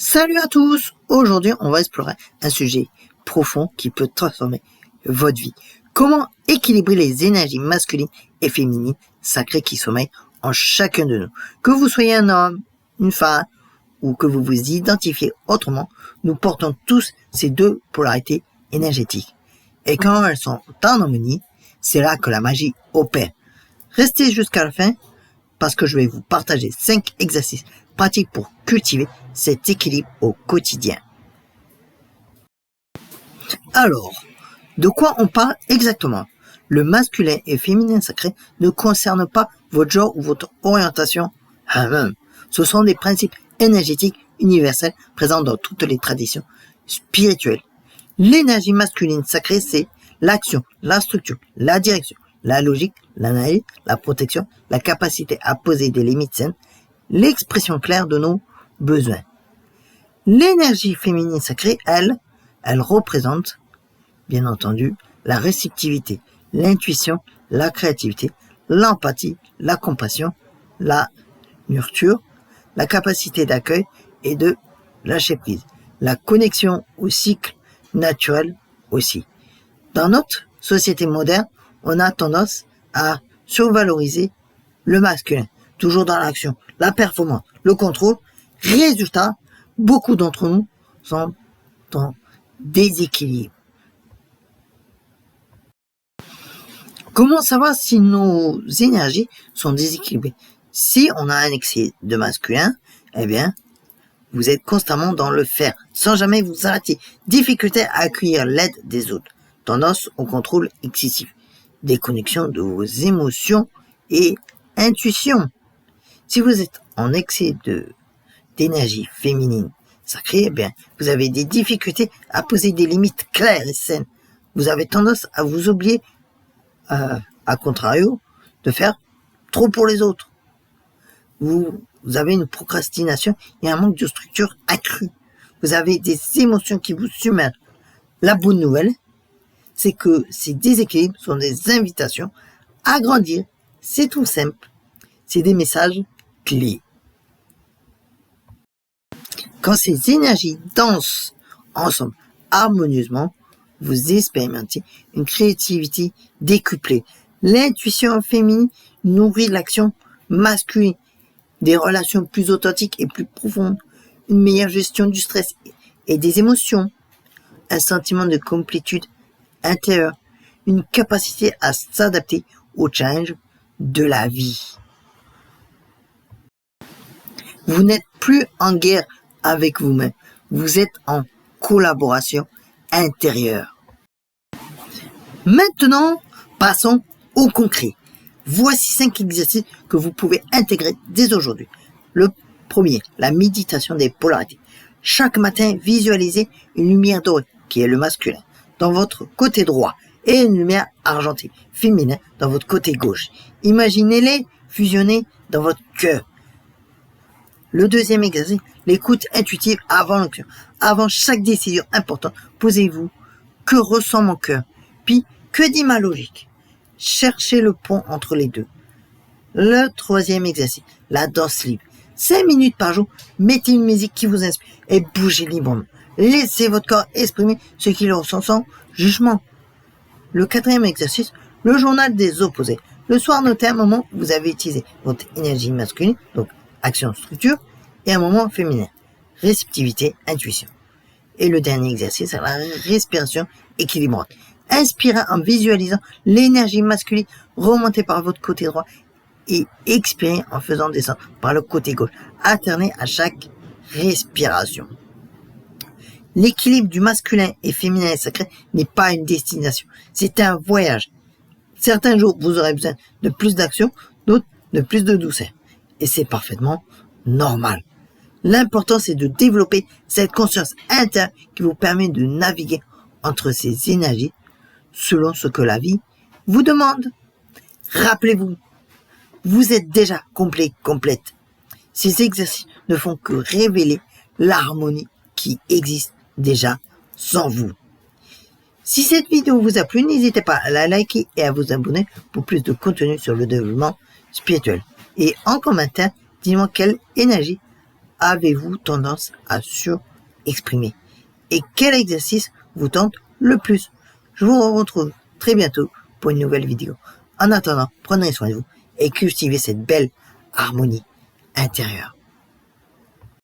Salut à tous! Aujourd'hui, on va explorer un sujet profond qui peut transformer votre vie. Comment équilibrer les énergies masculines et féminines sacrées qui sommeillent en chacun de nous. Que vous soyez un homme, une femme, ou que vous vous identifiez autrement, nous portons tous ces deux polarités énergétiques. Et quand elles sont en harmonie, c'est là que la magie opère. Restez jusqu'à la fin parce que je vais vous partager 5 exercices pratiques pour cultiver cet équilibre au quotidien. Alors, de quoi on parle exactement? Le masculin et féminin sacré ne concerne pas votre genre ou votre orientation. Ce sont des principes énergétiques universels présents dans toutes les traditions spirituelles. L'énergie masculine sacrée, c'est l'action, la structure, la direction, la logique, l'analyse, la protection, la capacité à poser des limites saines, l'expression claire de nos besoins. L'énergie féminine sacrée, elle représente, bien entendu, la réceptivité, l'intuition, la créativité, l'empathie, la compassion, la nurture, la capacité d'accueil et de lâcher prise, la connexion au cycle naturel aussi. Dans notre société moderne, on a tendance à survaloriser le masculin, toujours dans l'action, la performance, le contrôle. Résultat, beaucoup d'entre nous sont en déséquilibre. Comment savoir si nos énergies sont déséquilibrées? Si on a un excès de masculin, eh bien, vous êtes constamment dans le faire, sans jamais vous arrêter. Difficulté à accueillir l'aide des autres. Tendance au contrôle excessif. Déconnexion de vos émotions et intuition. Si vous êtes en excès d'énergie féminine sacrée, eh bien, vous avez des difficultés à poser des limites claires et saines. Vous avez tendance à vous oublier, à contrario, de faire trop pour les autres. Vous avez une procrastination et un manque de structure accru. Vous avez des émotions qui vous submergent. La bonne nouvelle, c'est que ces déséquilibres sont des invitations à grandir. C'est tout simple. C'est des messages clés. Quand ces énergies dansent ensemble harmonieusement, vous expérimentez une créativité décuplée. L'intuition féminine nourrit l'action masculine, des relations plus authentiques et plus profondes, une meilleure gestion du stress et des émotions, un sentiment de complétude intérieure, une capacité à s'adapter aux challenges de la vie. Vous n'êtes plus en guerre avec vous-même, vous êtes en collaboration intérieure. Maintenant, passons au concret. Voici 5 exercices que vous pouvez intégrer dès aujourd'hui. Le premier, la méditation des polarités. Chaque matin, visualisez une lumière dorée, qui est le masculin, dans votre côté droit, et une lumière argentée, féminin, dans votre côté gauche. Imaginez-les fusionner dans votre cœur. Le deuxième exercice, l'écoute intuitive avant l'action. Avant chaque décision importante, posez-vous, que ressent mon cœur? Puis, que dit ma logique? Cherchez le pont entre les deux. Le troisième exercice, la danse libre. 5 minutes par jour, mettez une musique qui vous inspire et bougez librement. Laissez votre corps exprimer ce qu'il ressent sans jugement. Le quatrième exercice, le journal des opposés. Le soir, notez un moment où vous avez utilisé votre énergie masculine, donc action, structure, et un moment féminin, réceptivité, intuition. Et le dernier exercice, c'est la respiration équilibrante. Inspirez en visualisant l'énergie masculine remonter par votre côté droit et expirez en faisant descendre par le côté gauche. Alternez à chaque respiration. L'équilibre du masculin et féminin sacré n'est pas une destination, c'est un voyage. Certains jours, vous aurez besoin de plus d'action, d'autres de plus de douceur. Et c'est parfaitement normal. L'important, c'est de développer cette conscience interne qui vous permet de naviguer entre ces énergies selon ce que la vie vous demande. Rappelez-vous, vous êtes déjà complet, complète. Ces exercices ne font que révéler l'harmonie qui existe déjà sans vous. Si cette vidéo vous a plu, n'hésitez pas à la liker et à vous abonner pour plus de contenu sur le développement spirituel. Et en commentaire, dis-moi quelle énergie avez-vous tendance à surexprimer? Et quel exercice vous tente le plus? Je vous retrouve très bientôt pour une nouvelle vidéo. En attendant, prenez soin de vous et cultivez cette belle harmonie intérieure.